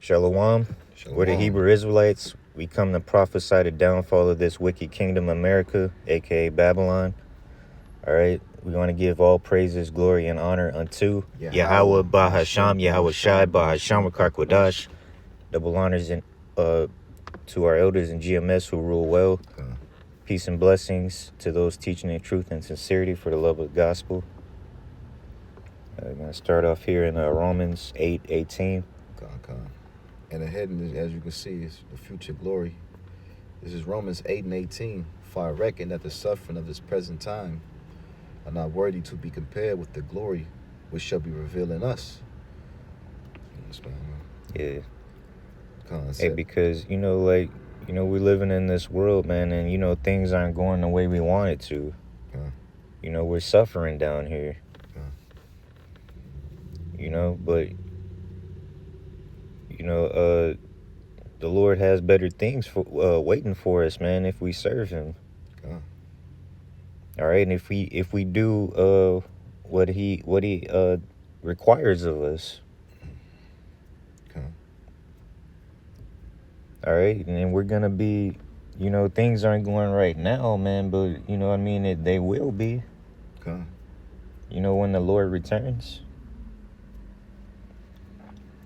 Shalom. We're the Shalom. Hebrew Israelites. We come to prophesy the downfall of this wicked kingdom, America, aka Babylon. All right. We want to give all praises, glory, and honor unto Yahweh Bahasham, Yahweh Shai Bahasham Karkwadash. Double honors to our elders in GMS who rule well. Peace and blessings to those teaching in truth and sincerity for the love of the gospel. I'm going to start off here in Romans 8:18. And ahead, as you can see, is the future glory. This is Romans 8:18. For I reckon that the suffering of this present time are not worthy to be compared with the glory which shall be revealed in us. Yeah. Hey, because, we're living in this world, man, and, things aren't going the way we want it to. We're suffering down here. But, the Lord has better things for waiting for us, man, if we serve him. All right, and if we do what he requires of us. All right, and then we're gonna be, things aren't going right now, man, but they will be. When the Lord returns.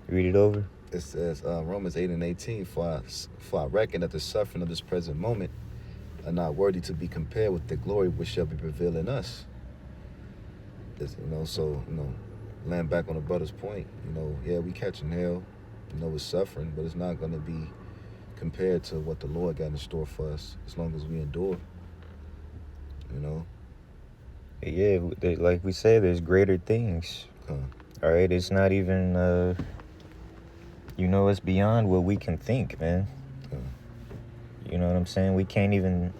Read it over. It says Romans 8:18. For I reckon that the suffering of this present moment are not worthy to be compared with the glory which shall be revealed in us. Land back on the brother's point, we catching hell, it's suffering, but it's not going to be compared to what the Lord got in store for us as long as we endure, Yeah, like we said, there's greater things. All right, it's not even, it's beyond what we can think, man. You know what I'm saying? We can't even,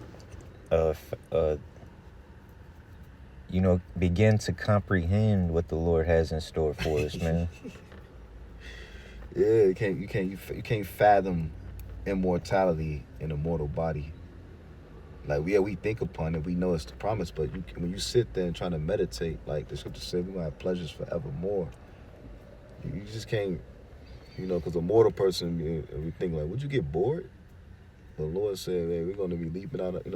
begin to comprehend what the Lord has in store for us, man. Yeah, you can't fathom immortality in a mortal body. Like, we think upon it, we know it's the promise, but when you sit there and trying to meditate, like the scripture said, we're going to have pleasures forevermore. You just can't, because a mortal person, we think like, would you get bored? The Lord said, hey, we're going to be leaping out, it's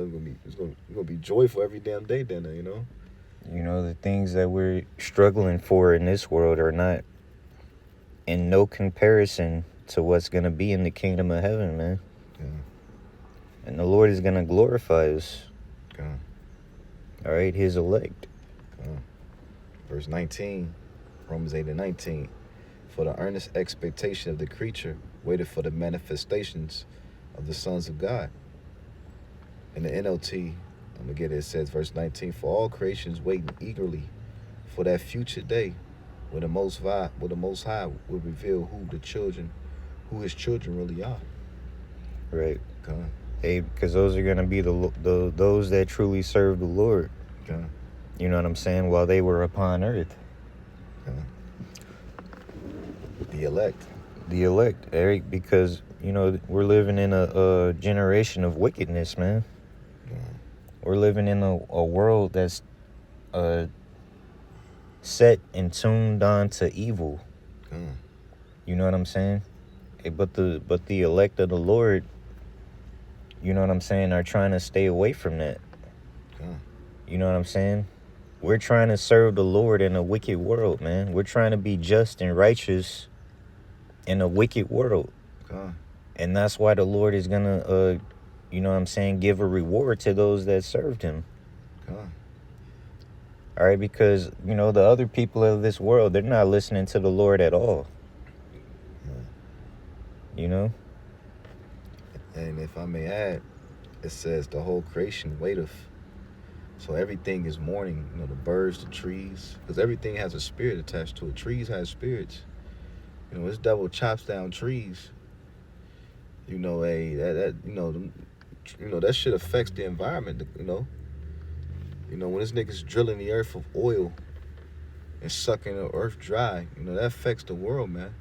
going to be joyful every damn day then, The things that we're struggling for in this world are not in no comparison to what's going to be in the kingdom of heaven, man. Yeah. And the Lord is going to glorify us. God. All right, his elect. God. Verse 19, Romans 8:19. For the earnest expectation of the creature waited for the manifestations of the sons of God. In the NLT, I'm going to get it, it says, verse 19, for all creations waiting eagerly for that future day when the Most High will reveal who his children really are. Right. Hey, because those are going to be those that truly serve the Lord. You know what I'm saying? While they were upon earth. The elect. The elect, Eric, because, we're living in a generation of wickedness, man. We're living in a world that's set and tuned on to evil. You know what I'm saying? But the elect of the Lord, you know what I'm saying, are trying to stay away from that. You know what I'm saying? We're trying to serve the Lord in a wicked world, man. We're trying to be just and righteous in a wicked world. And that's why the Lord is going to, give a reward to those that served him. All right, because, the other people of this world, they're not listening to the Lord at all. And if I may add, it says the whole creation waiteth. So everything is mourning, the birds, the trees, because everything has a spirit attached to it. Trees have spirits. This devil chops down trees. That shit affects the environment. When this nigga's drilling the earth of oil and sucking the earth dry, that affects the world, man.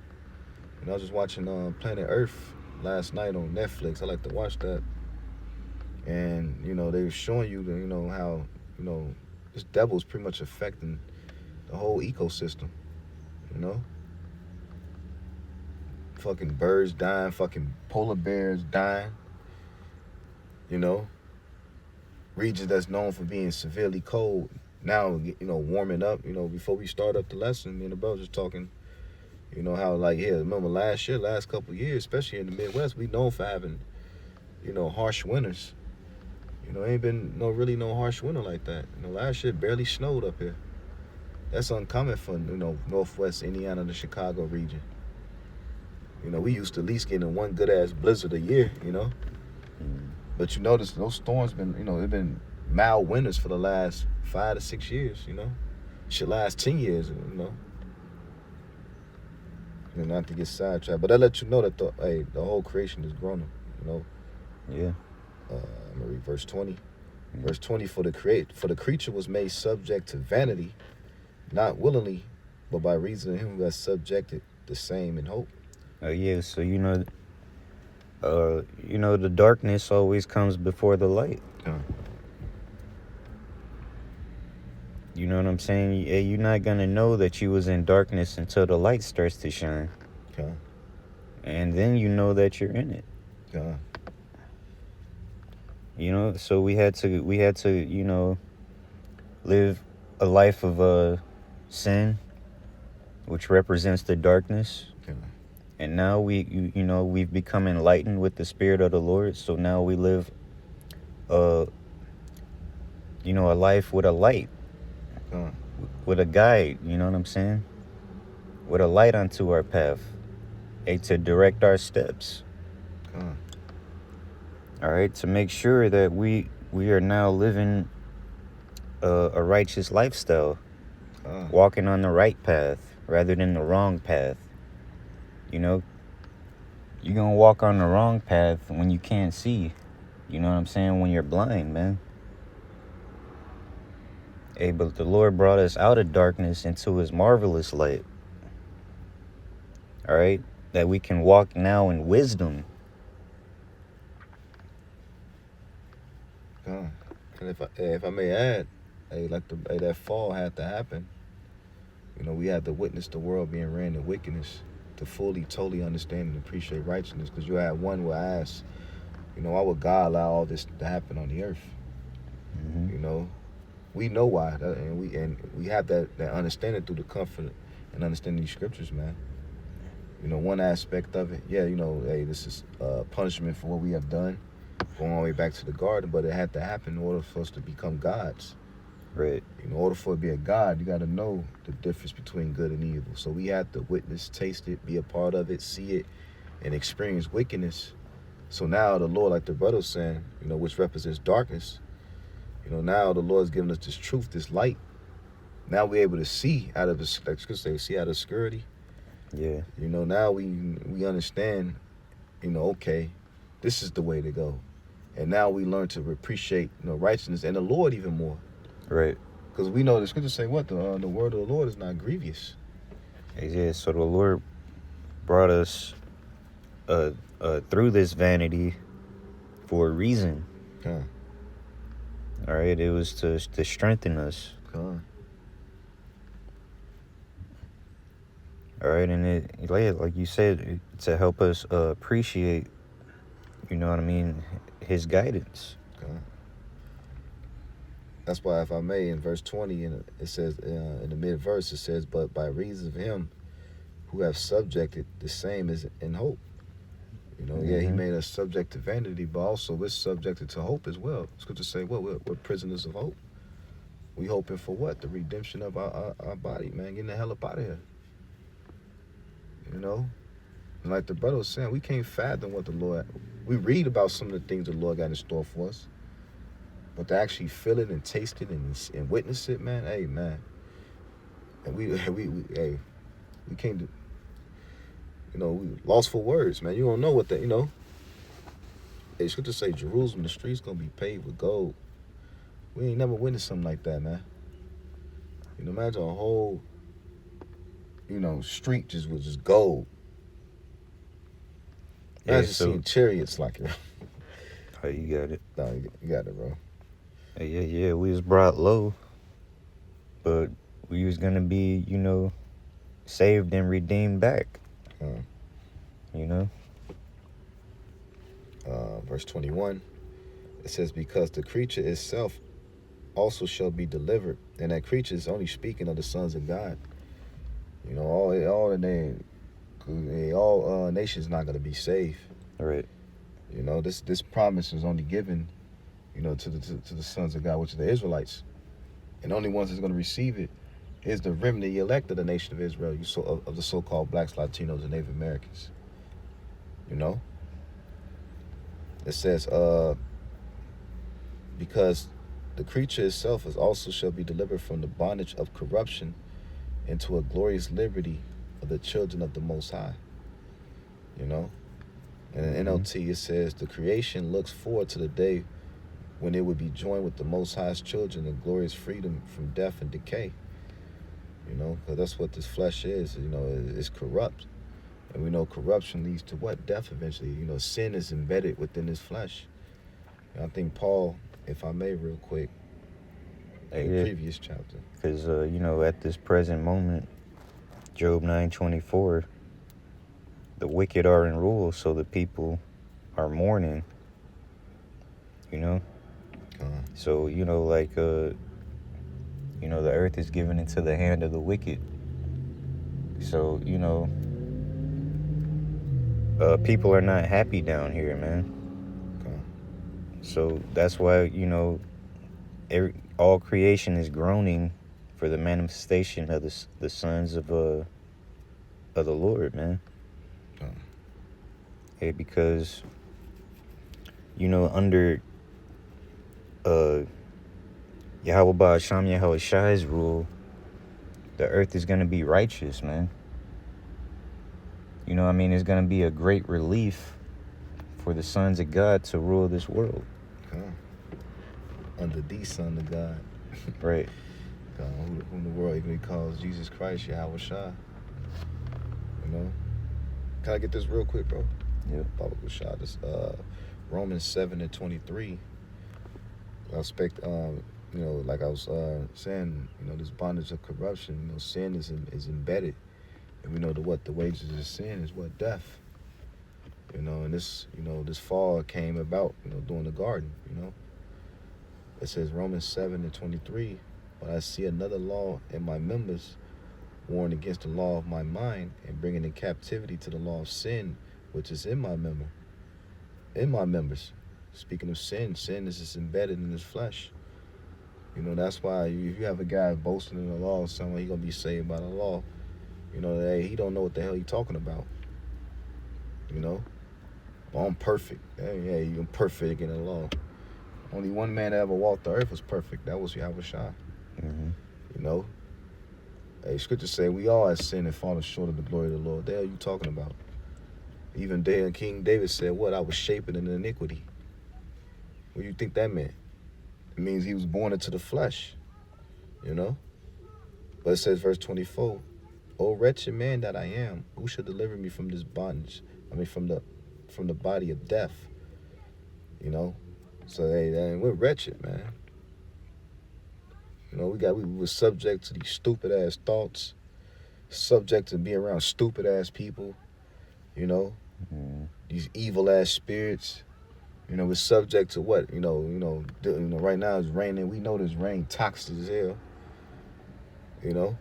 I was just watching Planet Earth last night on Netflix. I like to watch that. And, they were showing you, how, this devil's pretty much affecting the whole ecosystem, fucking birds dying, fucking polar bears dying. You know, regions that's known for being severely cold now, you know, warming up. You know, before we start up the lesson, me and the bro just talking. You know how, like, yeah, remember last couple of years, especially in the Midwest, we known for having, you know, harsh winters. You know, ain't been no harsh winter like that. You know, last year barely snowed up here. That's uncommon for, you know, Northwest Indiana, the Chicago region. You know, we used to at least get in one good ass blizzard a year, you know. But you notice those storms been, you know, they've been mild winters for the last 5 to 6 years, you know. Should last 10 years, you know. You know, not to get sidetracked, but I let you know that the whole creation is groaning, you know. Yeah. I'm gonna read verse 20. Verse 20, for the creature was made subject to vanity, not willingly, but by reason of him who has subjected the same in hope. Yeah, so you know, the darkness always comes before the light. You know what I'm saying? You're not gonna know that you was in darkness until the light starts to shine. And then you know that you're in it. You know, so we had to, you know, live a life of sin, which represents the darkness. And now you know, we've become enlightened with the Spirit of the Lord. So now we live, you know, a life with a light, with a guide. You know what I'm saying? With a light unto our path, to direct our steps. All right, to make sure that we are now living a righteous lifestyle, walking on the right path rather than the wrong path. You know, you're gonna walk on the wrong path when you can't see. You know what I'm saying? When you're blind, man. Hey, but the Lord brought us out of darkness into his marvelous light. All right, that we can walk now in wisdom. And if I may add, that fall had to happen. You know, we had to witness the world being ran in wickedness to fully, totally understand and appreciate righteousness. Because you had one who asked, you know, why would God allow all this to happen on the earth? You know, we know why, and we have that understanding through the comfort and understanding these scriptures, man. You know, one aspect of it, yeah, you know, hey, this is punishment for what we have done, going all the way back to the garden, but it had to happen in order for us to become gods. Right. In order for it to be a God, you got to know the difference between good and evil. So we have to witness, taste it, be a part of it, see it, and experience wickedness. So now the Lord, like the brother was saying, you know, which represents darkness, you know, now the Lord's giving us this truth, this light. Now we're able to see out of this, like you say, see out of obscurity. Yeah. You know, now we understand, you know, okay, this is the way to go. And now we learn to appreciate, you know, righteousness and the Lord even more. Right. Because we know the scriptures say what? The word of the Lord is not grievous. Yeah, so the Lord brought us through this vanity for a reason. All right, it was to strengthen us. All right, and it, like you said, to help us appreciate, you know what I mean, his guidance. That's why, if I may, in verse 20, it says, in the mid-verse, it says, but by reason of him who have subjected the same is in hope. You know, yeah, he made us subject to vanity, but also we're subjected to hope as well. Scripture say, what? We're prisoners of hope. We hoping for what? The redemption of our body, man. Getting the hell up out of here. You know? And like the brother was saying, we can't fathom what the Lord... We read about some of the things the Lord got in store for us. But to actually feel it and taste it and witness it, man, hey, man. And we can't do... You know, we lost for words, man. You don't know what that, you know. They should just say Jerusalem, the streets gonna be paved with gold. We ain't never witnessed something like that, man. You know, imagine a whole, you know, street just with just gold. Imagine seeing chariots like it. Oh, you got it. No, you got it, bro. Yeah, we was brought low, but we was gonna be, you know, saved and redeemed back. You Verse 21, it says, because the creature itself also shall be delivered. And that creature is only speaking of the sons of God. You know, all nations not going to be saved. Right. You know, this promise is only given, you know, to the sons of God, which are the Israelites. And the only ones that's going to receive it is the remnant, the elect of the nation of Israel, of the so-called blacks, Latinos, and Native Americans. You know? It says, because the creature itself is also shall be delivered from the bondage of corruption into a glorious liberty of the children of the Most High. You know? And in NLT it says, the creation looks forward to the day when it would be joined with the Most High's children in glorious freedom from death and decay. You know, because that's what this flesh is. You know, it's corrupt. And we know corruption leads to what? Death eventually. You know, sin is embedded within this flesh. And I think Paul, if I may real quick, in the previous chapter. Because, you know, at this present moment, Job 9:24, the wicked are in rule, so the people are mourning. You know? So, you know, like, you know, the earth is given into the hand of the wicked. So, you know, people are not happy down here, man. So that's why, you know, all creation is groaning for the manifestation of the sons of the Lord, man. Hey, because, you know, under Yahweh Ba'asham Yahweh Shai's rule, the earth is going to be righteous, man. You know what I mean? It's going to be a great relief for the sons of God to rule this world. Under the Son of God. Right. Whom the world even calls Jesus Christ, Yahweh Shai. You know? Can I get this real quick, bro? Yeah. Baba Shai. This Romans 7:23. I expect, you know, like I was saying, you know, this bondage of corruption, you know, sin is embedded. And we know the wages of sin is what? Death. You know, and this, you know, this fall came about, you know, during the garden, you know. It says Romans 7:23, but I see another law in my members, warring against the law of my mind, and bringing in captivity to the law of sin, which is in my members. Speaking of sin, sin is just embedded in his flesh. You know, that's why if you have a guy boasting in the law, someone he gonna be saved by the law, you know, hey, he don't know what the hell he talking about. You know? Well, I'm perfect. Hey, you're perfect in the law. Only one man that ever walked the earth was perfect. That was Yahweh Shai. Mm-hmm. You know? Hey, scripture say we all have sinned and fallen short of the glory of the Lord. What the hell are you talking about? Even King David said, what? I was shapen in iniquity. What do you think that meant? It means he was born into the flesh. You know? But it says, verse 24, O wretched man that I am, who shall deliver me from this bondage? I mean, from the body of death. You know? So, hey, we're wretched, man. You know, we were subject to these stupid-ass thoughts, subject to being around stupid-ass people, you know, these evil-ass spirits. You know, we're subject to what? You know, right now it's raining. We know this rain toxic as hell. You know?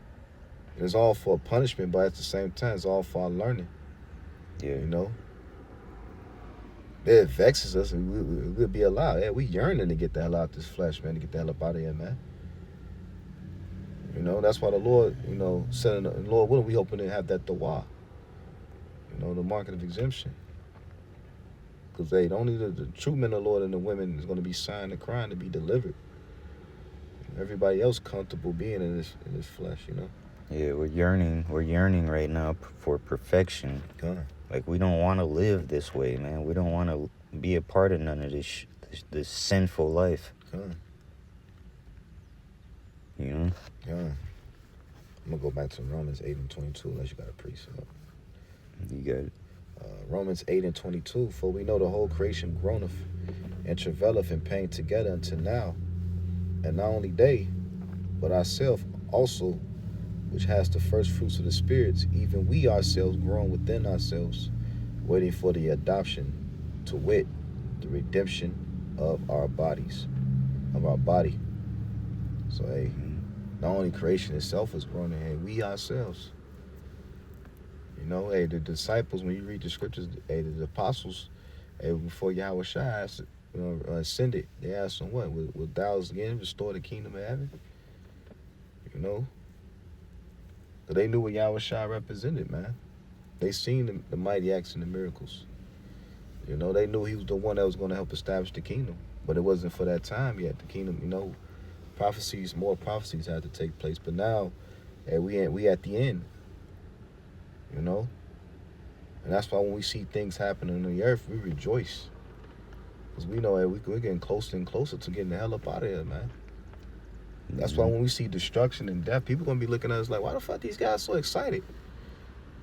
It's all for punishment, but at the same time, it's all for our learning. Yeah. You know? It vexes us, and we'll be allowed. Yeah, we yearning to get the hell out of this flesh, man, to get the hell up out of here, man. You know, that's why the Lord, you know, said, Lord willing, we hoping to have that dawah. You know, the market of exemption. Because, hey, only the true men of the Lord and the women is going to be signed and crying to be delivered. Everybody else comfortable being in this flesh, you know. Yeah, we're yearning right now for perfection. Like, we don't want to live this way, man. We don't want to be a part of none of this sinful life. You know? I'm going to go back to Romans 8:22, unless you got a precept. You got it. Romans 8:22, for we know the whole creation groaneth and travaileth in pain together until now. And not only they, but ourselves also, which has the first fruits of the spirits, even we ourselves groan within ourselves, waiting for the adoption, to wit, the redemption of our bodies, of our body. So, hey, not only creation itself is groaning, hey, we ourselves. You know, hey, the disciples, when you read the scriptures, hey, the apostles, hey, before Yahweh Shai ascended, they asked him, what? Will thou again restore the kingdom of heaven? You know? So they knew what Yahweh Shai represented, man. They seen the mighty acts and the miracles. You know, they knew he was the one that was going to help establish the kingdom. But it wasn't for that time yet. The kingdom, you know, more prophecies had to take place. But now, hey, we at the end. You know? And that's why when we see things happening on the earth, we rejoice. Because we know, hey, we're getting closer and closer to getting the hell up out of here, man. That's why when we see destruction and death, people going to be looking at us like, why the fuck these guys so excited?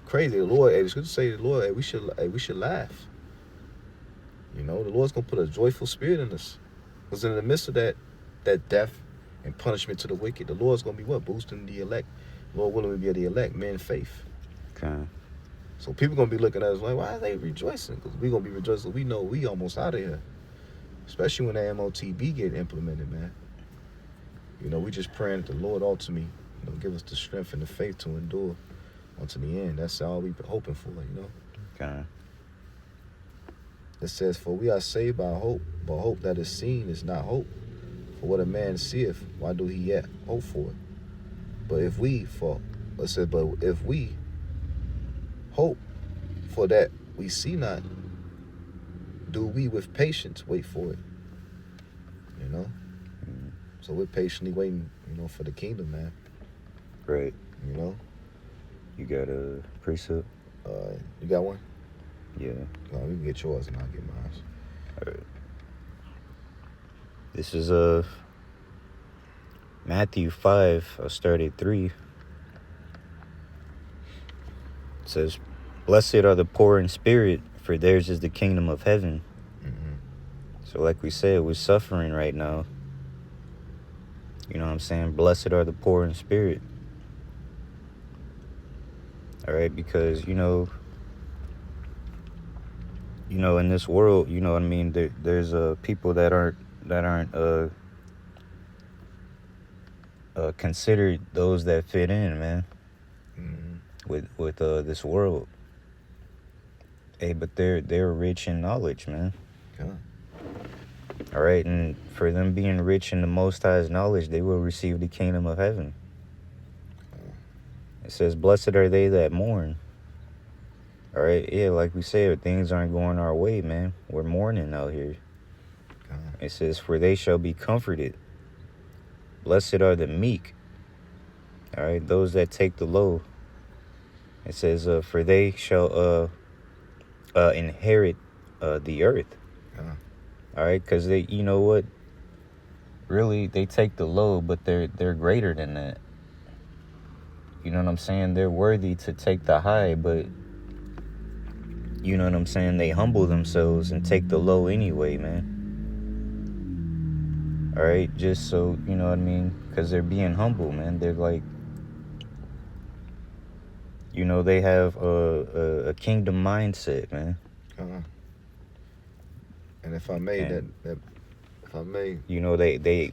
Crazy. The Lord, hey, it's good to say to the Lord, hey, we should laugh. You know, the Lord's going to put a joyful spirit in us. Because in the midst of that death and punishment to the wicked, the Lord's going to be what? Boosting the elect. Lord willing, we be the elect, men faith. Okay. So people going to be looking at us like, why are they rejoicing? Because we going to be rejoicing. We know we almost out of here. Especially when the MOTB get implemented, man. You know, we just praying that the Lord ultimately, you know, give us the strength and the faith to endure unto the end. That's all we've been hoping for, you know. Okay. It says, for we are saved by hope, but hope that is seen is not hope. For what a man seeth, why do he yet hope for it? But if we hope for that we see not, do we with patience wait for it? You know? So we're patiently waiting, you know, for the kingdom, man. Right. You know? You got a precept? You got one? Yeah. No, you can get yours and I'll get mine. All right. This is Matthew 5, I'll start at 3. It says, blessed are the poor in spirit, for theirs is the kingdom of heaven. Mm-hmm. So like we said, we're suffering right now. You know what I'm saying? Blessed are the poor in spirit. All right, because, you know, in this world, you know what I mean, there's people that aren't considered those that fit in, man. Mm-hmm. With this world. Hey, but they're rich in knowledge, man. Yeah. All right, and for them being rich in the Most High's knowledge, they will receive the kingdom of heaven. It says, blessed are they that mourn. All right, yeah, like we said, things aren't going our way, man. We're mourning out here. It says, for they shall be comforted. Blessed are the meek. All right, those that take the low. It says, for they shall inherit the earth. All right, because they, you know what? Really, they take the low, but they're greater than that. You know what I'm saying? They're worthy to take the high, but you know what I'm saying? They humble themselves and take the low anyway, man. All right, just so, you know what I mean? Because they're being humble, man. They're like, you know, they have a kingdom mindset, man. And if I may, you know, they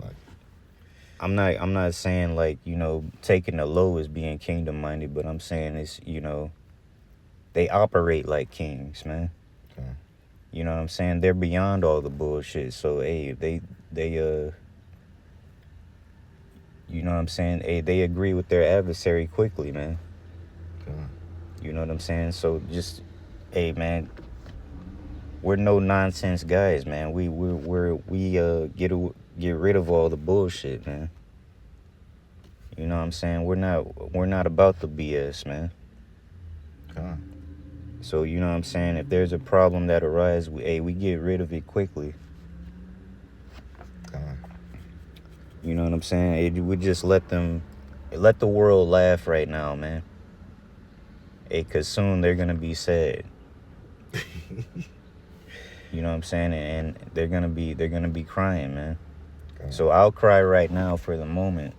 I'm not saying like, you know, taking the low is being kingdom minded, but I'm saying it's, you know, they operate like kings, man. You know what I'm saying? They're beyond all the bullshit. So hey, they you know what I'm saying? Hey, they agree with their adversary quickly, man. You know what I'm saying? So just, hey, man, we're no nonsense guys, man. We get rid of all the bullshit, man. You know what I'm saying? We're not about the BS, man. So you know what I'm saying? If there's a problem that arises, we get rid of it quickly. You know what I'm saying? We just let the world laugh right now, man. Hey, cause soon they're gonna be sad. You know what I'm saying? And they're gonna be crying, man. So I'll cry right now for the moment,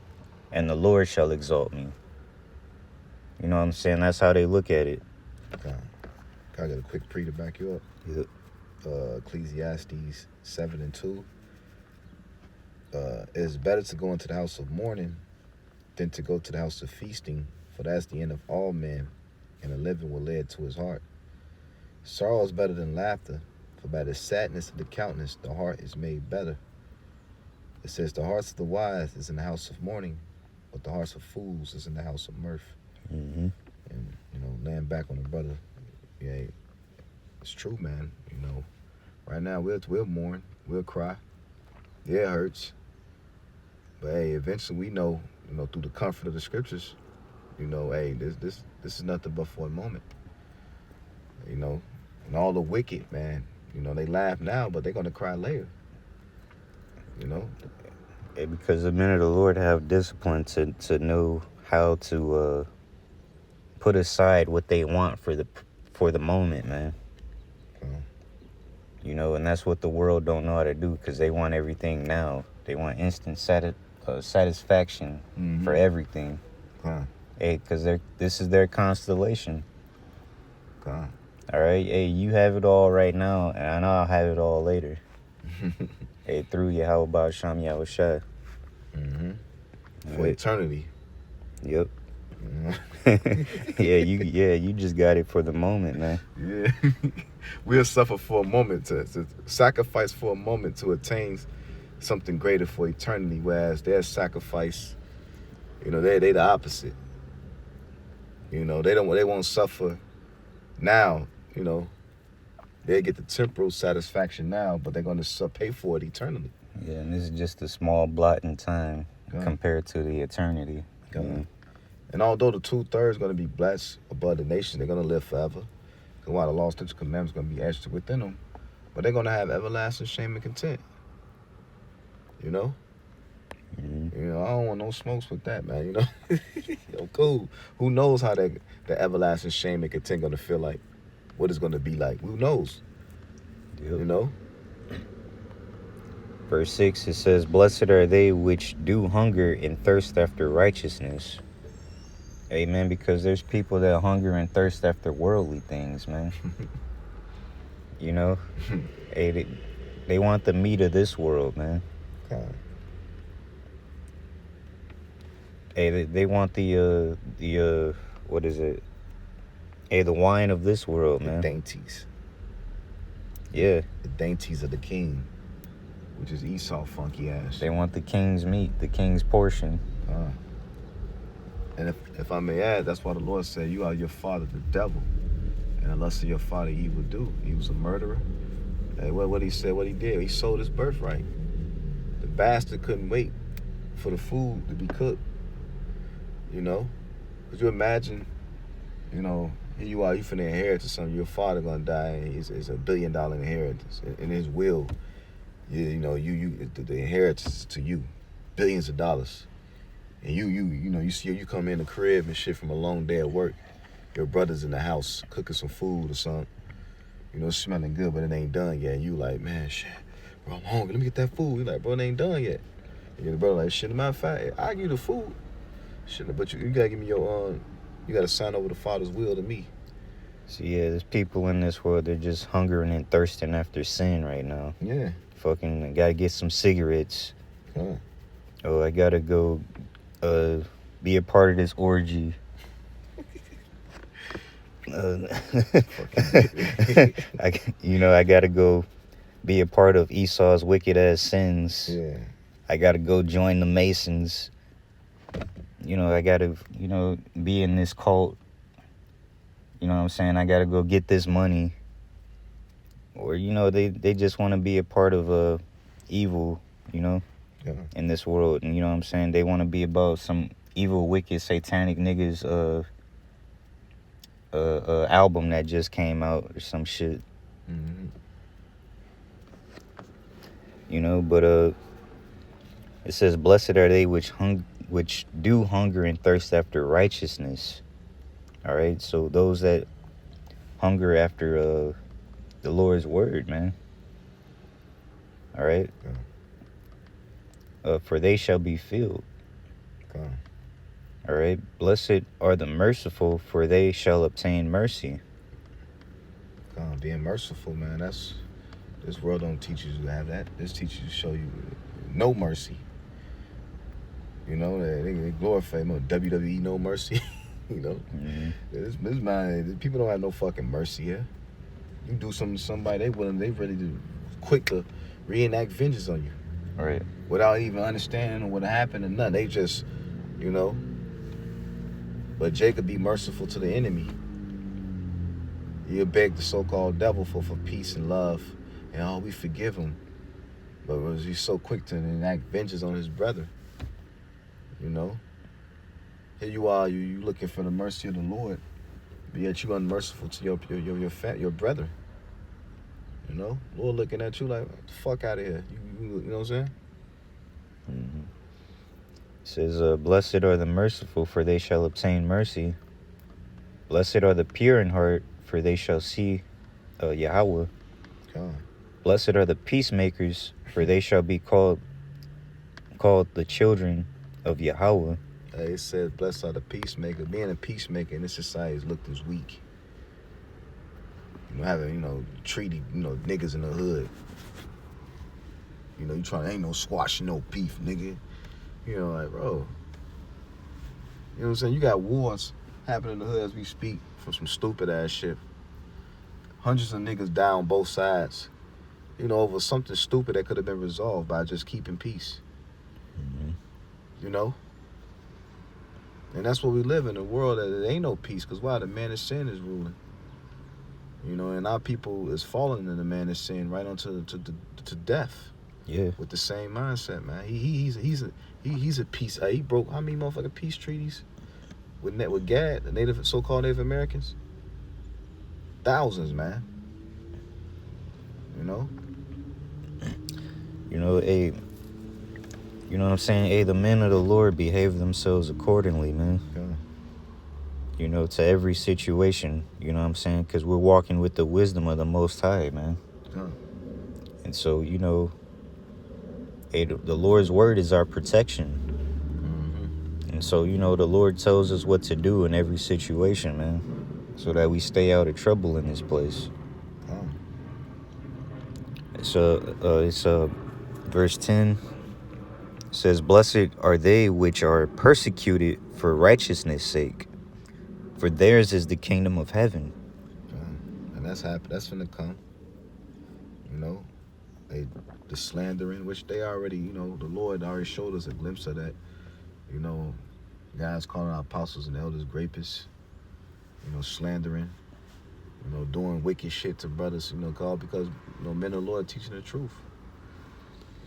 and the Lord shall exalt me. You know what I'm saying? That's how they look at it. Can I get a quick pre to back you up? Yep. Ecclesiastes 7:2. It is better to go into the house of mourning than to go to the house of feasting, for that's the end of all men, and the living will lay it to his heart. Sorrow is better than laughter, for by the sadness of the countenance the heart is made better. It says the hearts of the wise is in the house of mourning, but the hearts of fools is in the house of mirth. Mm-hmm. And, laying back on the brother, yeah, it's true, man. Right now we'll mourn, we'll cry. Yeah, it hurts. But hey, eventually we know, through the comfort of the scriptures, hey, this is nothing but for a moment. And all the wicked, man, they laugh now, but they're gonna cry later. Because the men of the Lord have discipline to know how to put aside what they want for the moment, man. And that's what the world don't know how to do, because they want everything now. They want instant satisfaction for everything. Hey, because this is their constellation. All right, hey, you have it all right now, and I'll have it all later. Hey, through Yahweh Sham Yahushua. For eternity. Yep. You just got it for the moment, man. Yeah. We'll suffer for a moment, to sacrifice for a moment to attain something greater for eternity, whereas their sacrifice, they the opposite. They won't suffer now. They get the temporal satisfaction now, but they're going to pay for it eternally. Yeah, and this is just a small blot in time compared to the eternity. And although the 2/3 is going to be blessed above the nation, they're going to live forever. Because while the law, statutes, commandments are going to be etched within them, but they're going to have everlasting shame and content. I don't want no smokes with that, man. Cool. Who knows how the everlasting shame and content going to feel like? What it's going to be like? Who knows? Yep. Verse 6, it says, "Blessed are they which do hunger and thirst after righteousness." Amen. Because there's people that hunger and thirst after worldly things, man. Hey, they want the meat of this world, man. Hey, they want the what is it? Hey, the wine of this world, man. The dainties. Yeah. The dainties of the king, which is Esau, funky ass. They want the king's meat, the king's portion. And if I may add, that's why the Lord said, "You are your father, the devil, and the lust of your father he will do." He was a murderer. Hey, what he said, what he did, he sold his birthright. The bastard couldn't wait for the food to be cooked. Could you imagine? Here you are, you finna inherit to something. Your father gonna die, and it's $1 billion inheritance. In his will, the inheritance to you, billions of dollars. And you see you come in the crib and shit from a long day at work. Your brother's in the house cooking some food or something. It's smelling good, but it ain't done yet. And you like, man, shit, bro, I'm hungry. Let me get that food. You like, bro, it ain't done yet. And your brother like, shit, as a matter of fact, I give you the food. Shit, but you gotta give me you gotta sign over the Father's will to me. So yeah, there's people in this world, they're just hungering and thirsting after sin right now. Yeah. Fucking, I gotta get some cigarettes. Oh, I gotta go be a part of this orgy. I gotta go be a part of Esau's wicked ass sins. Yeah. I gotta go join the Masons. I gotta, be in this cult. You know what I'm saying? I gotta go get this money. Or, they just want to be a part of evil, in this world. And you know what I'm saying? They want to be about some evil, wicked, satanic niggas album that just came out or some shit. But it says, "Blessed are they which do hunger and thirst after righteousness." All right, so those that hunger after the Lord's word, man. All right. For they shall be filled. All right. Blessed are the merciful, for they shall obtain mercy. Being merciful, man, This world don't teach you to have that. This teaches you to show you no mercy. You know, they glorify WWE no mercy. You know, this man, people don't have no fucking mercy here. You do something to somebody, they ready to quick to reenact vengeance on you. Right. Without even understanding what happened or nothing. They just, you know. But Jacob be merciful to the enemy. He'll beg the so-called devil for peace and love. And we forgive him. But was he so quick to enact vengeance on his brother? You know? Here you are, you looking for the mercy of the Lord, but yet you unmerciful to your brother. You know? Lord looking at you like, the fuck out of here. You know what I'm saying? Mm-hmm. It says, blessed are the merciful, for they shall obtain mercy. Blessed are the pure in heart, for they shall see Yahweh. God. Blessed are the peacemakers, for they shall be called the children of Yahweh. It says, blessed are the peacemaker. Being a peacemaker in this society is looked as weak. You know, having, treaty, niggas in the hood. You know, you trying, ain't no squashing, no beef, nigga. You know, like, bro. You know what I'm saying? You got wars happening in the hood as we speak for some stupid ass shit. Hundreds of niggas die on both sides. You know, over something stupid that could have been resolved by just keeping peace. Mm-hmm. You know? And that's what we live in, a world that there ain't no peace. Because why? The man of sin is ruling. You know, and our people is falling in the man of sin right on to death. Yeah. With the same mindset, man. He's a peace. He broke how many motherfucking peace treaties with GAD, the so-called Native Americans? Thousands, man. You know? You know, you know what I'm saying? The men of the Lord behave themselves accordingly, man. Yeah. You know, to every situation, you know what I'm saying? Because we're walking with the wisdom of the Most High, man. Yeah. And so, you know, the Lord's word is our protection. Mm-hmm. And so, you know, the Lord tells us what to do in every situation, man. So that we stay out of trouble in this place. Oh. It's verse 10. It says, blessed are they which are persecuted for righteousness' sake, for theirs is the kingdom of heaven. And that's happened. That's finna come. You know, the slandering, which they already, the Lord already showed us a glimpse of that. You know, guys calling our apostles and elders rapists. Slandering. Doing wicked shit to brothers. Called because men of the Lord teaching the truth.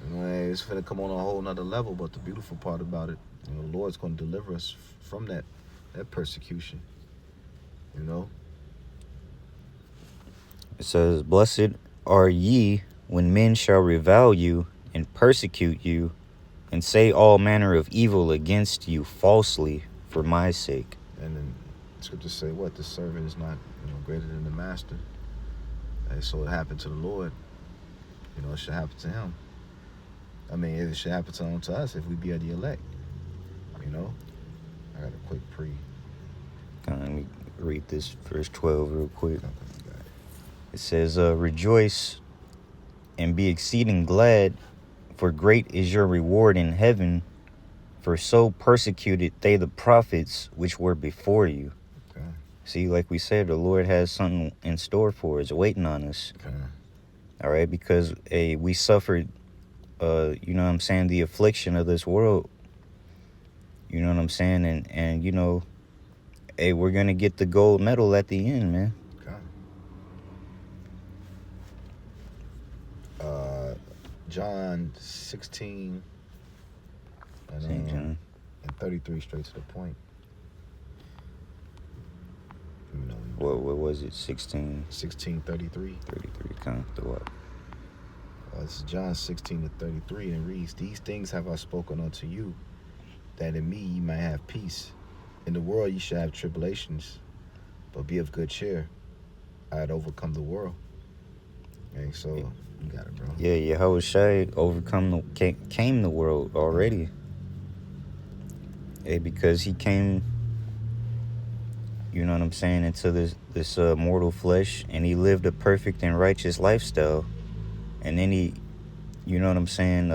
It's finna come on a whole nother level. But the beautiful part about it, the Lord's gonna deliver us from that persecution. It says, blessed are ye when men shall revile you and persecute you and say all manner of evil against you falsely for my sake. And then scriptures say what? The servant is not greater than the master. And so it happened to the Lord. It should happen to him. I mean, it should happen to us if we be of the elect. I got a quick pre. Let me read this verse 12 real quick. It says, rejoice and be exceeding glad, for great is your reward in heaven, for so persecuted they the prophets which were before you. Okay. See, like we said, the Lord has something in store for us, waiting on us. Okay. All right, because we suffered, the affliction of this world. You know what I'm saying? And we're going to get the gold medal at the end, man. Okay. John 16 St. John. And 33 straight to the point. What was it? 16? 16:33. 33, kind of the what? This is John 16:33, and it reads, these things have I spoken unto you, that in me ye might have peace. In the world ye shall have tribulations, but be of good cheer. I had overcome the world. Okay, so you got it, bro. Yeah, Yahweh Shai came the world already. Because he came, you know what I'm saying, into this mortal flesh, and he lived a perfect and righteous lifestyle. And then he, you know what I'm saying,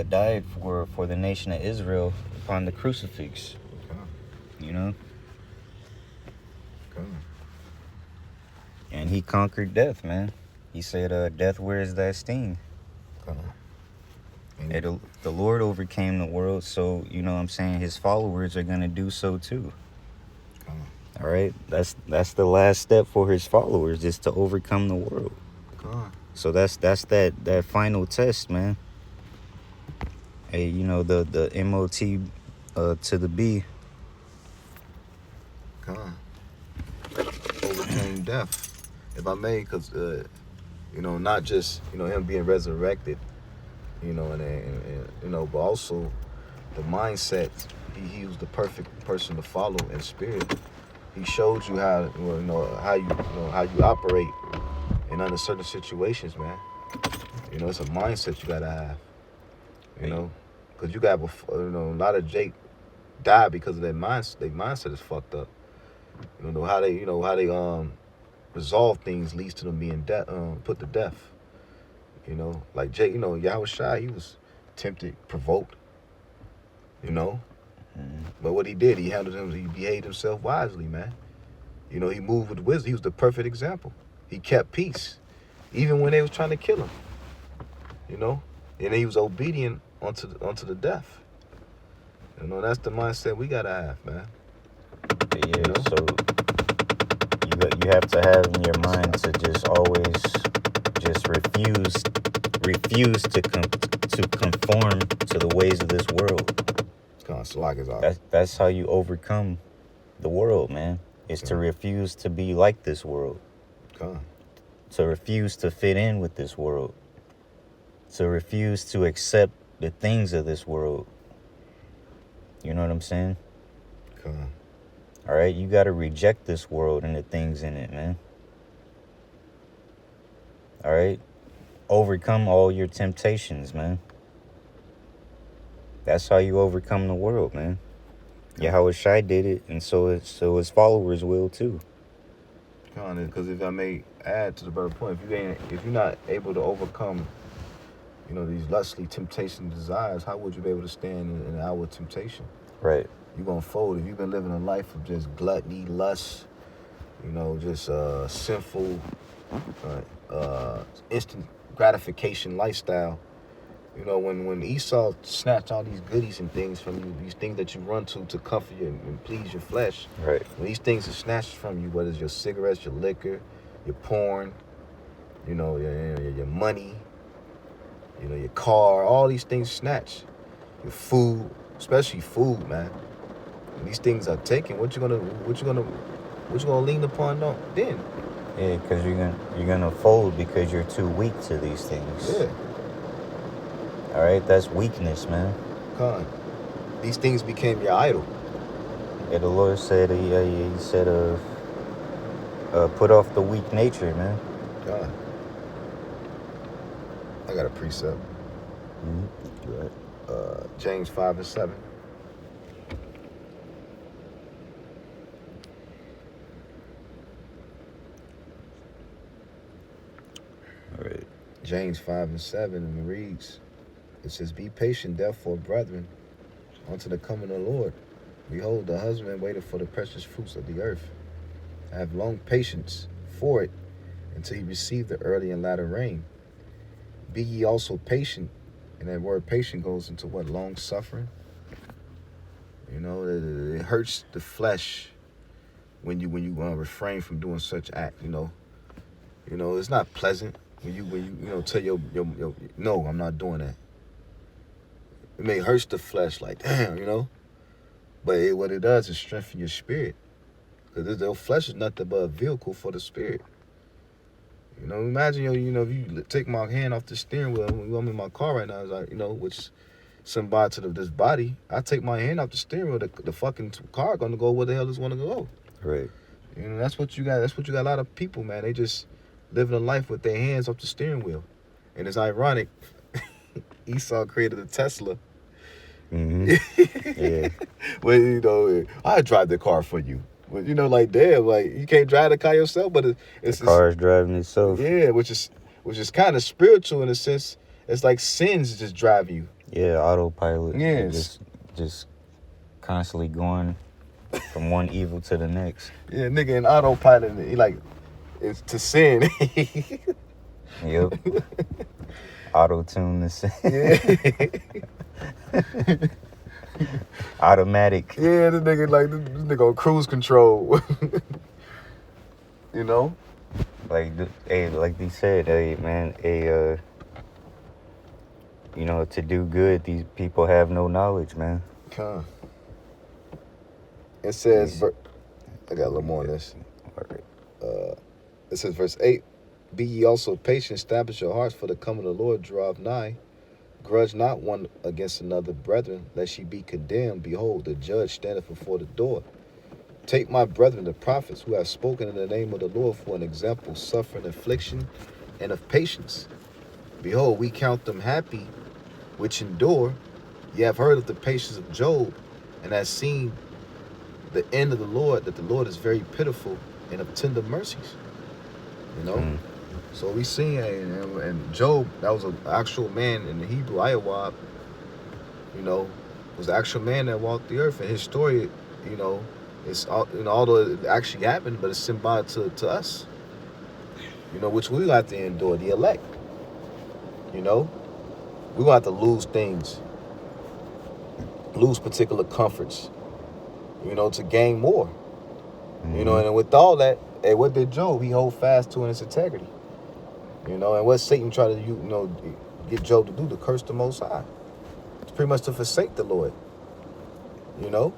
died for the nation of Israel upon the crucifix. Okay. You know? Okay. And he conquered death, man. He said, death, where is thy sting? Okay. And the Lord overcame the world, so, you know what I'm saying, his followers are going to do so too. Okay. All right? That's the last step for his followers, is to overcome the world. Okay. So that's that final test, man. Hey, you know, the MOT to the B. God. Overcame death. If I may, because, you know, not just, you know, him being resurrected, you know, and you know, but also the mindset. He was the perfect person to follow in spirit. He showed you how, well, how you operate in under certain situations, man. You know, it's a mindset you gotta have. You know, because you got, you know, a lot of Jake died because of their mindset. Their mindset is fucked up. You know how they resolve things leads to them being put to death. You know, like Jake. You know, Yahweh Shai, he was tempted, provoked. You know, but what he did, he behaved himself wisely, man. You know, he moved with wisdom. He was the perfect example. He kept peace, even when they was trying to kill him. You know, and he was obedient unto the death. You know, that's the mindset we gotta have, man. Yeah, you know? So you have to have in your mind to just always just refuse to conform to the ways of this world. That's how you overcome the world, man. Is to refuse to be like this world. To refuse to fit in with this world. To refuse to accept the things of this world. You know what I'm saying? All right, you got to reject this world and the things in it, man. All right? Overcome all your temptations, man. That's how you overcome the world, man. Yahweh Shai did it, and so his followers will too. Because if I may add to the brother point, if you're not able to overcome, you know, these lustly temptation desires, how would you be able to stand in our temptation? Right. You're gonna fold. If you've been living a life of just gluttony, lust, you know, just sinful, instant gratification lifestyle. You know, when Esau snatched all these goodies and things from you, these things that you run to comfort you and please your flesh. Right. When these things are snatched from you, whether it's your cigarettes, your liquor, your porn, you know, your money, you know, your car, all these things snatched. Your food, especially food, man. When these things are taken, what you gonna lean upon then? Yeah, because you're gonna fold because you're too weak to these things. Yeah. All right, that's weakness, man. These things became your idol. Yeah, the Lord said, he said, put off the weak nature, man. God. I got a precept. Go ahead. James 5:7. All right. James 5:7, and it reads, it says, "Be patient, therefore, brethren, unto the coming of the Lord. Behold, the husband waiteth for the precious fruits of the earth. Have long patience for it, until he receive the early and latter rain. Be ye also patient." And that word patient goes into what? Long suffering. You know, it hurts the flesh when you refrain from doing such act. You know, it's not pleasant when you tell your no, I'm not doing that. It may hurt the flesh, like damn, you know, but what it does is strengthen your spirit, because the flesh is nothing but a vehicle for the spirit. You know, imagine if you take my hand off the steering wheel. I'm in my car right now, it's like, you know, which symbolic to this body. I take my hand off the steering wheel, the fucking car gonna go where the hell it's want to go. Right. You know, that's what you got. That's what you got. A lot of people, man, they just living a life with their hands off the steering wheel, and it's ironic. Esau created a Tesla. Mm-hmm. Yeah. Well, you know, I drive the car for you. But you know, like damn, like you can't drive the car yourself, but it's The car's driving itself. yeah, which is kind of spiritual in a sense. It's like sin's just driving you. Yeah, autopilot. Yes. Just constantly going from one evil to the next. Yeah, nigga in autopilot, he like it's to sin. Yep. Auto tune the sin. Yeah. Automatic. Yeah, this nigga on cruise control. You know? Like they said, hey man, you know, to do good, these people have no knowledge, man. Come. It says, I got a little more on this. It says, verse 8, be ye also patient, establish your hearts, for the coming of the Lord draweth nigh. Grudge not one against another, brethren, lest ye be condemned. Behold, the judge standeth before the door. Take my brethren, the prophets, who have spoken in the name of the Lord, for an example, suffering, affliction, and of patience. Behold, we count them happy which endure. Ye have heard of the patience of Job, and have seen the end of the Lord, that the Lord is very pitiful and of tender mercies. You know? So we seen, and Job, that was an actual man in the Hebrew, Ayawab, you know, was the actual man that walked the earth. And his story, you know, it's, you know, although it actually happened, but it's symbolic to us, you know, which we have to endure, the elect. You know, we're going to have to lose things, lose particular comforts, you know, to gain more. You know, and with all that, hey, what did Job? He hold fast to in his integrity. You know, and what Satan tried to, you know, get Job to do, to curse the Most High. It's pretty much to forsake the Lord. You know?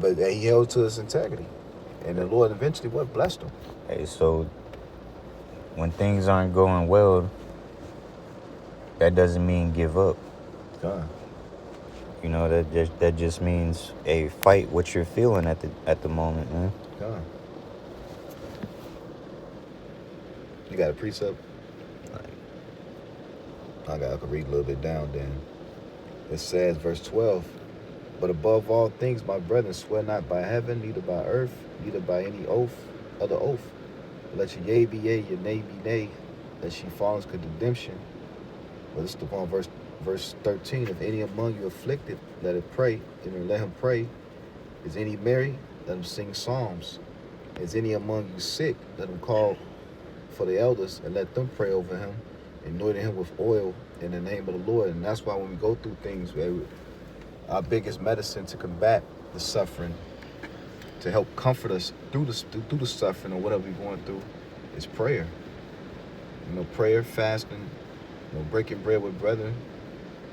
But he held to his integrity. And the Lord eventually, blessed him. Hey, so when things aren't going well, that doesn't mean give up. God. You know, that just means fight what you're feeling at the moment, man. God. You got a precept? I could read a little bit down then. It says, verse 12, but above all things, my brethren, swear not by heaven, neither by earth, neither by any other oath. But let your yea be yea, your nay be nay, lest ye fall into condemnation. But this is upon verse 13. If any among you afflicted, let it pray. Let him pray. Is any merry? Let him sing psalms. Is any among you sick? Let him call for the elders and let them pray over him, anointing him with oil in the name of the Lord. And that's why when we go through things, our biggest medicine to combat the suffering, to help comfort us through the suffering or whatever we're going through, is prayer. You know, prayer, fasting, you know, breaking bread with brethren,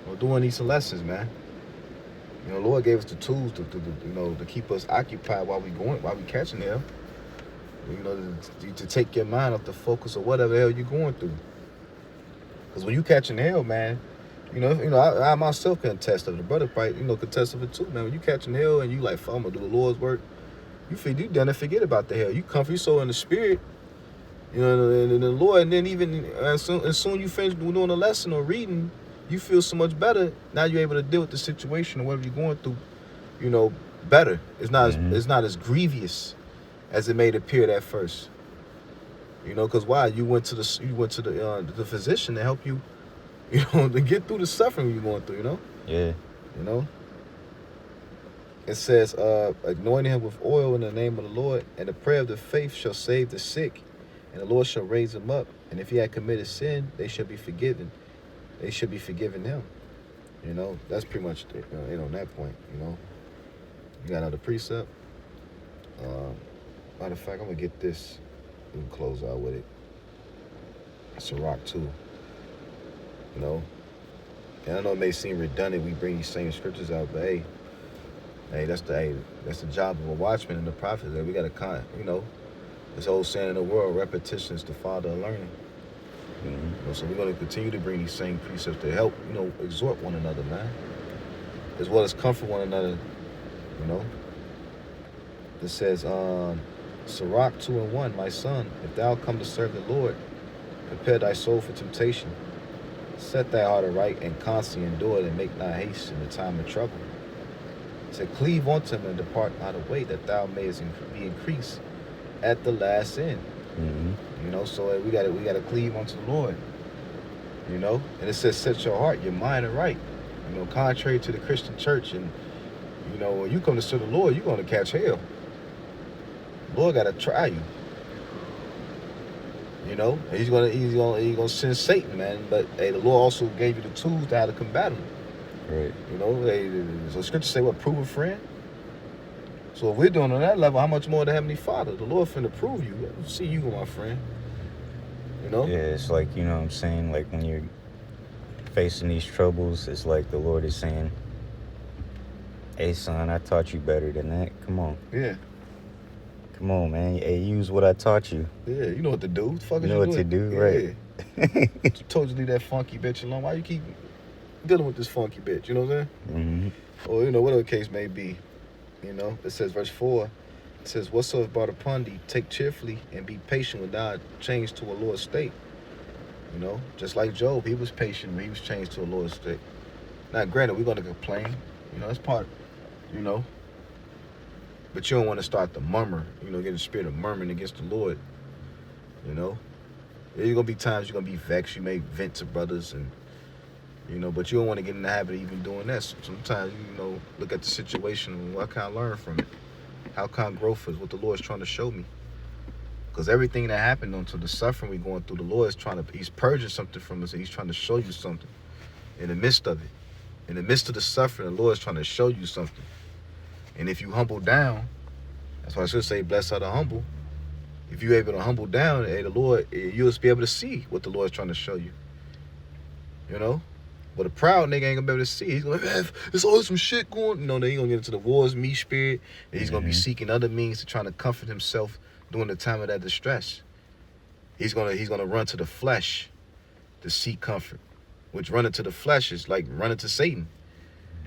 you know, doing these lessons, man. You know, the Lord gave us the tools to keep us occupied while we catching hell. You know, to take your mind off the focus of whatever the hell you're going through. Because when you catching hell, man, you know, I myself can attest of it. The brother probably, you know, could attest of it too, man. When you catching hell and you like, I'm gonna do the Lord's work, you done forget about the hell. You comfort your soul in the spirit, you know, and the Lord. And then even as soon you finish doing the lesson or reading, you feel so much better. Now you're able to deal with the situation or whatever you're going through, you know, better. It's not as grievous as it made appear at first. You know, because why? You went to the physician to help you, you know, to get through the suffering you're going through, you know? Yeah. You know? It says, anointing him with oil in the name of the Lord, and the prayer of the faith shall save the sick, and the Lord shall raise him up. And if he had committed sin, they shall be forgiven. They should be forgiving him. You know, that's pretty much it on that point, you know? You got another precept? Matter of fact, I'm going to get this. We can close out with it. Sirach 2. You know? And I know it may seem redundant, we bring these same scriptures out, but hey, that's the job of a watchman and the prophet. That we got to, you know, this old saying in the world, repetition is the father of learning. You know, so we're going to continue to bring these same precepts to help, you know, exhort one another, man. As well as comfort one another, you know. It says, Sirach 2:1, my son, if thou come to serve the Lord, prepare thy soul for temptation. Set thy heart aright and constantly endure it, and make not haste in the time of trouble. said, cleave unto him and depart not away, that thou mayest be increased at the last end. You know, so we gotta cleave unto the Lord. You know, and it says, set your heart, your mind right. You know, contrary to the Christian church, and you know, when you come to serve the Lord, you're gonna catch hell. The Lord gotta try you. You know, and he's gonna send Satan, man. But hey, the Lord also gave you the tools to how to combat him. Right. You know, so Scripture say, "What, prove a friend?" So if we're doing on that level, how much more the Heavenly Father? The Lord finna prove you. See you, my friend. You know? Yeah, it's like, you know what I'm saying? Like when you're facing these troubles, it's like the Lord is saying, hey, son, I taught you better than that. Come on. Yeah. Come on, man. Hey, use what I taught you. Yeah, you know what to do. What the fuck You know what to do, yeah. right? I told you to leave that funky bitch alone. Why you keep dealing with this funky bitch? You know what I'm saying? Or, you know, whatever the case may be. You know, it says, verse 4, it says, whatsoever brought upon thee, take cheerfully and be patient when thou art changed to a lower state. You know, just like Job, he was patient when he was changed to a lower state. Now, granted, we're going to complain. You know, that's part, you know. But you don't want to start to murmur, you know, get the spirit of murmuring against the Lord. You know, there's going to be times you're going to be vexed. You may vent to brothers and, you know, but you don't want to get in the habit of even doing that. So sometimes, you know, look at the situation and what can I learn from it? How can I grow for what the Lord's trying to show me? Because everything that happened until the suffering we're going through, the Lord is he's purging something from us and he's trying to show you something in the midst of it. In the midst of the suffering, the Lord is trying to show you something. And if you humble down, that's why I should say, blessed are the humble. If you're able to humble down, hey, the Lord, you'll be able to see what the Lord's trying to show you. You know? But a proud nigga ain't gonna be able to see. He's gonna be, there's always some shit going. No, then he's gonna get into the wars, me spirit. And he's gonna be seeking other means to try to comfort himself during the time of that distress. He's gonna run to the flesh to seek comfort. Which running to the flesh is like running to Satan.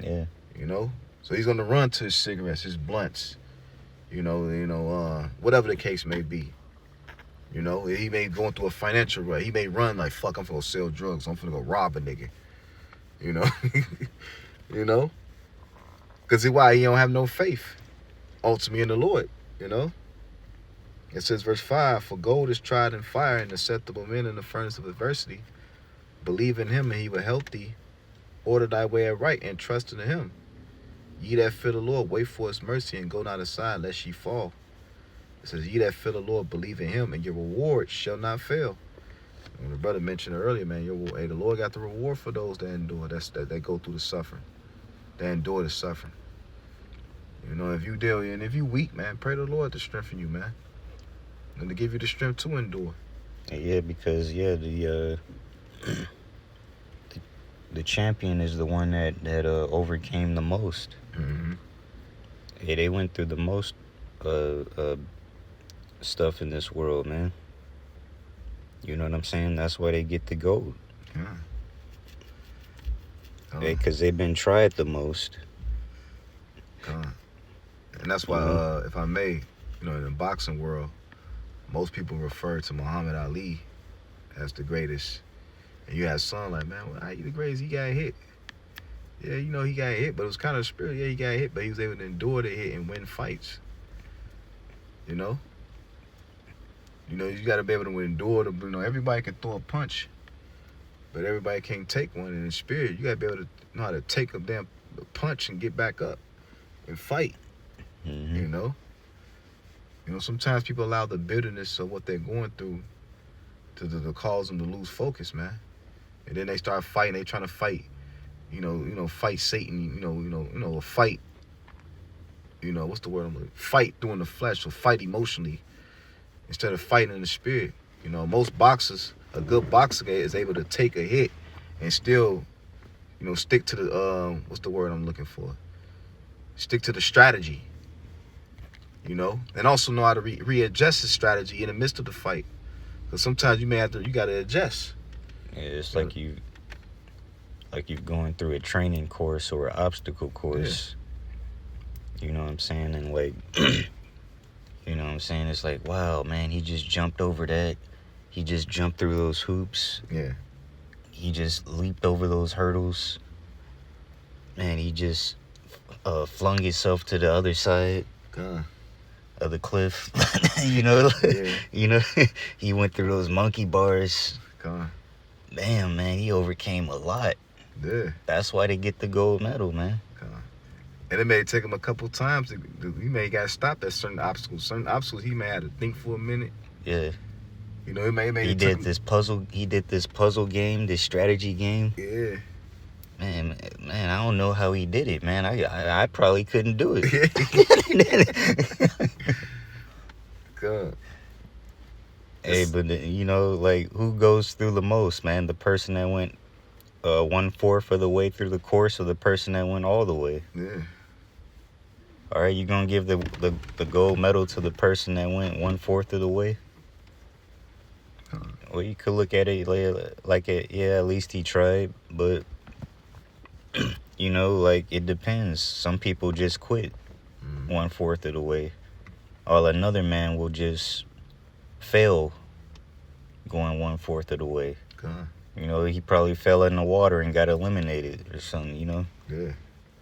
Yeah. You know? So he's gonna run to his cigarettes, his blunts, you know, whatever the case may be. You know, he may go into a financial rut. He may run like, fuck, I'm finna sell drugs. I'm finna go rob a nigga. You know? You know? Because why? He don't have no faith, ultimately, in the Lord, you know? It says, verse 5, for gold is tried in fire and acceptable men in the furnace of adversity. Believe in him and he will help thee. Order thy way aright and trust in him. Ye that fear the Lord, wait for his mercy and go not aside lest ye fall. It says, ye that fear the Lord, believe in him and your reward shall not fail. And the brother mentioned earlier, man, the Lord got the reward for those that endure, that go through the suffering, that endure the suffering. You know, if you weak, man, pray to the Lord to strengthen you, man, and to give you the strength to endure. Yeah, because the champion is the one that overcame the most. Yeah, they went through the most stuff in this world, man. You know what I'm saying? That's why they get the gold. Yeah. Because they've been tried the most. And that's why, if I may, you know, in the boxing world, most people refer to Muhammad Ali as the greatest. And you have some like, man, well, how you the greatest? He got hit. Yeah, you know, he got hit, but it was kind of spirit. Yeah, he got hit, but he was able to endure the hit and win fights. You know? You know, you got to be able to endure the, you know, everybody can throw a punch, but everybody can't take one. And in spirit, you got to be able to know how to take a damn punch and get back up and fight. You know? You know, sometimes people allow the bitterness of what they're going through to cause them to lose focus, man. And then they start fighting. They trying to fight, you know, fight Satan. You know, fight. You know, what's the word I'm looking? Fight through in the flesh, or fight emotionally instead of fighting in the spirit. You know, most boxers, a good boxer is able to take a hit and still, you know, stick to the what's the word I'm looking for? Stick to the strategy. You know, and also know how to readjust the strategy in the midst of the fight. Because sometimes you got to adjust. Yeah, it's like you've going through a training course or an obstacle course. Yeah. You know what I'm saying? And like, you know what I'm saying? It's like, wow, man, he just jumped over that. He just jumped through those hoops. Yeah. He just leaped over those hurdles. Man, he just flung himself to the other side God. of the cliff. You know, Yeah. you know, he went through those monkey bars. God. Damn, man, he overcame a lot. Yeah. That's why they get the gold medal, man. God. And it may take him a couple times. He may got stopped at certain obstacles. Certain obstacles he may have to think for a minute. Yeah. You know, it may He did this puzzle. He did this puzzle game, this strategy game. Yeah. Man, I don't know how he did it, man. I probably couldn't do it. God. Hey, but you know, like, who goes through the most, man? The person that went 1/4 of the way through the course, or the person that went all the way? Yeah. All right, you gonna give the gold medal to the person that went 1/4 of the way? Well, you could look at it like yeah, at least he tried, but you know, like, it depends. Some people just quit 1/4 of the way, while another man will just fail going 1/4 of the way. God. You know, he probably fell in the water and got eliminated or something, you know? Yeah.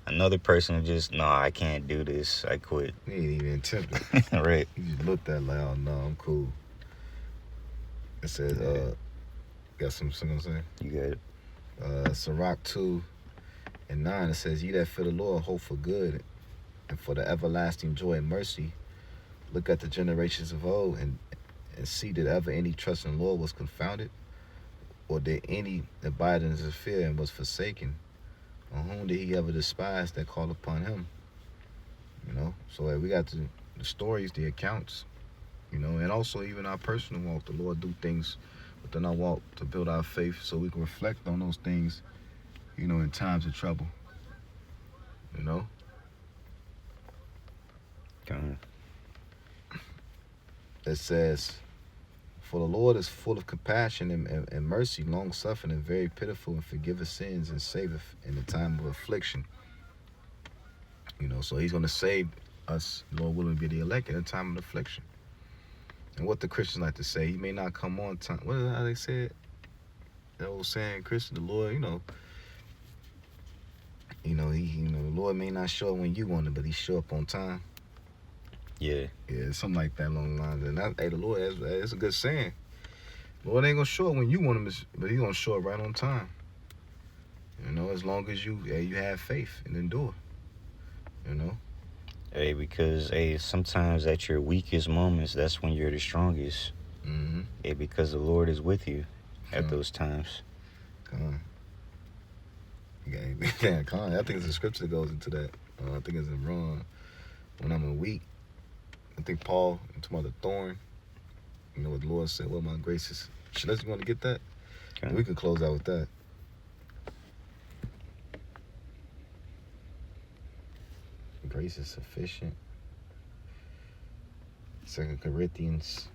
Another person will just, nah, I can't do this. I quit. He ain't even attempted. Right. He just looked at it like, oh no, I'm cool. It says, got some I'm saying? You got it. Sirach 2:9, it says, ye that fear the Lord hope for good and for the everlasting joy and mercy. Look at the generations of old and see, did ever any trust in the Lord was confounded? Or did any abide in his fear and was forsaken? On whom did he ever despise that called upon him? You know, so we got the stories, the accounts, you know, and also even our personal walk. The Lord do things within our walk to build our faith so we can reflect on those things, you know, in times of trouble. You know? It says, for the Lord is full of compassion and mercy, long-suffering, and very pitiful, and forgiveth sins and saveth in the time of affliction. You know, so he's going to save us, Lord willing, be the elect in a time of affliction. And what the Christians like to say, he may not come on time. What is how they said? That old saying, Christian, the Lord, the Lord may not show up when you want it, but he show up on time. Yeah. Yeah, something like that along the lines. And hey, the Lord, that's a good saying. Lord ain't gonna show up when you want him, but he's gonna show up right on time. You know, as long as you have faith and endure. You know. Hey, because sometimes at your weakest moments, that's when you're the strongest. Mm-hmm. Hey, because the Lord is with you at those times. Come on. Yeah, come on. I think it's a scripture that goes into that. I think it's in Ron. When I'm weak, I think Paul, talking about the thorn. You know what the Lord said, well, my grace is. Unless you want to get that, okay. We can close out with that. Grace is sufficient. 2 Corinthians.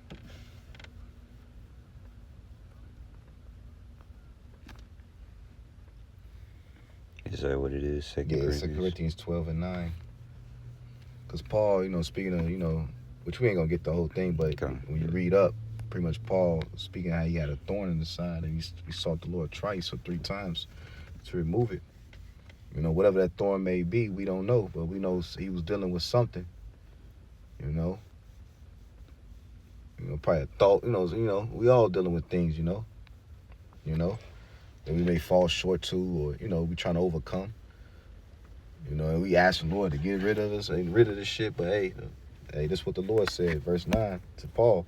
Is that what it is? 2 Corinthians 12:9. Because Paul, speaking of, which we ain't going to get the whole thing, but when you read up, pretty much Paul speaking how he had a thorn in the side and he sought the Lord twice or 3 times to remove it. You know, whatever that thorn may be, we don't know, but we know he was dealing with something. You know, probably a thought. We all dealing with things. You know, that we may fall short to, or we trying to overcome. And we ask the Lord to get rid of us, rid of this shit. But hey, this is what the Lord said, verse 9 to Paul.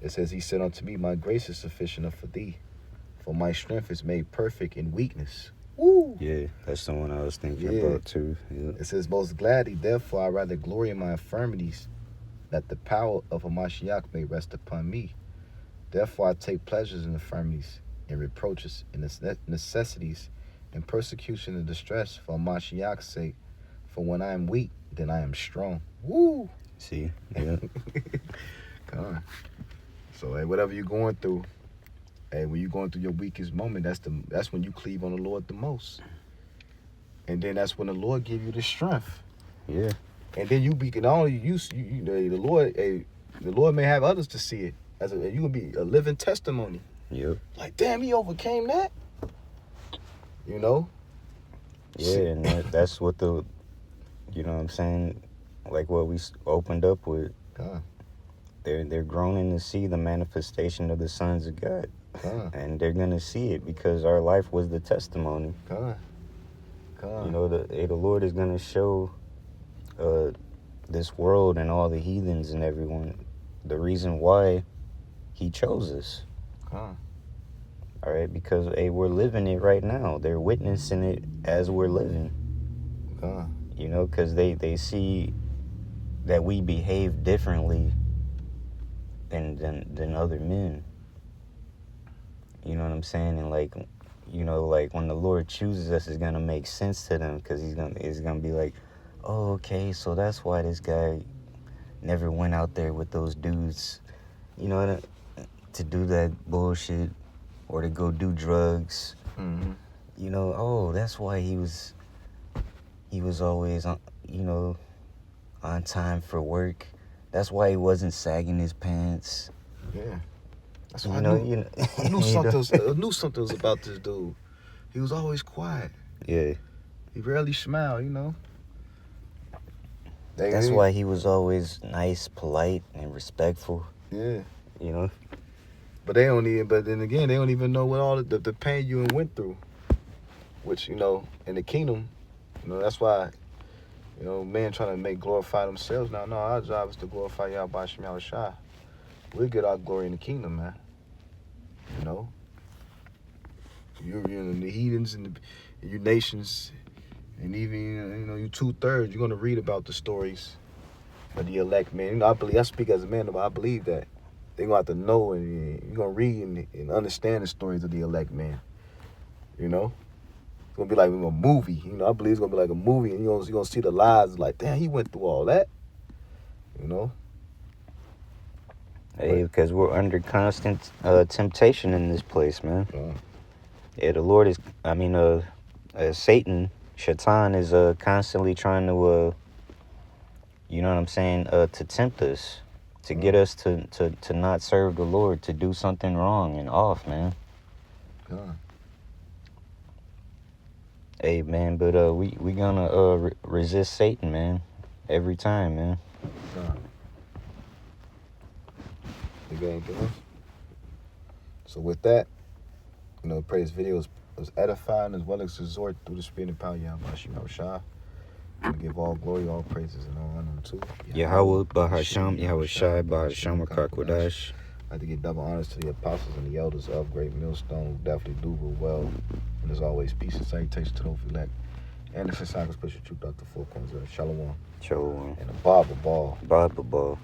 It says, He said unto me, my grace is sufficient for thee, for my strength is made perfect in weakness. Woo! Yeah, that's the one I was thinking about too. Yeah. It says, most gladly, therefore, I rather glory in my infirmities, that the power of Hamashiach may rest upon me. Therefore, I take pleasures in infirmities, and reproaches, and necessities, and persecution and distress for Hamashiach's sake. For when I am weak, then I am strong. Woo! See? Yeah. Come on. So, hey, whatever you're going through, hey, when you're going through your weakest moment, that's when you cleave on the Lord the most. And then that's when the Lord give you the strength. Yeah. And then you be not only the Lord may have others to see it as you will be a living testimony. Yep. Like, damn, he overcame that. You know. Yeah, and that's what the You know what I'm saying? Like what we opened up with. God. They're groaning to see the manifestation of the sons of God. God. And they're going to see it because our life was the testimony. God. God. You know, the Lord is going to show this world and all the heathens and everyone the reason why he chose us. God. All right, because hey, we're living it right now. They're witnessing it as we're living. God. You know, because they see that we behave differently than other men. You know what I'm saying? And like, you know, like when the Lord chooses us, it's gonna make sense to them because it's gonna be like, oh, okay, so that's why this guy never went out there with those dudes, you know, to do that bullshit or to go do drugs. Mm-hmm. You know, oh, that's why he was always on, you know, on time for work. That's why he wasn't sagging his pants. Yeah. That's You why know, I knew something was about this dude. He was always quiet. Yeah. He rarely smiled, you know. That's why he was always nice, polite, and respectful. Yeah. You know. But then again, they don't even know what all the pain you went through. Which, you know, in the kingdom, you know, that's why, you know, men trying to glorify themselves. Now, no, our job is to glorify Yahweh Shem Yahushua. We'll get our glory in the kingdom, man. You know? You're in the heathens and your nations, and even, you know, you 2/3, you're going to read about the stories of the elect, man. You know, I speak as a man, but I believe that they're going to have to know, and you're going to read and understand the stories of the elect, man. You know? It's going to be like a movie. You know, I believe it's going to be like a movie, and you're going to see the lives like, damn, he went through all that. You know? Hey, because we're under constant temptation in this place, man. Yeah. Yeah, the Lord is, Satan, Shaitan is constantly trying to, you know what I'm saying, to tempt us, to get us to not serve the Lord, to do something wrong and off, man. Yeah. Hey, man, but we gonna resist Satan, man, every time, man. Yeah. You got anything else? So with that, you know, praise video was edifying as well as exhort through the spirit and power of Yahweh Shem Yahushua. We give all glory, all praises, and all honor to Yahweh Bahasham, Yahweh Shai, Bahasham Rakakwadash. I'd like to give double honors to the apostles and the elders of Great Millstone, who definitely do real well. And as always, peace and salutation to those elect. And the Sisaka Special Truth, Dr. 4.0. Shalom. Shalom. And a Bible ball. Bible ball.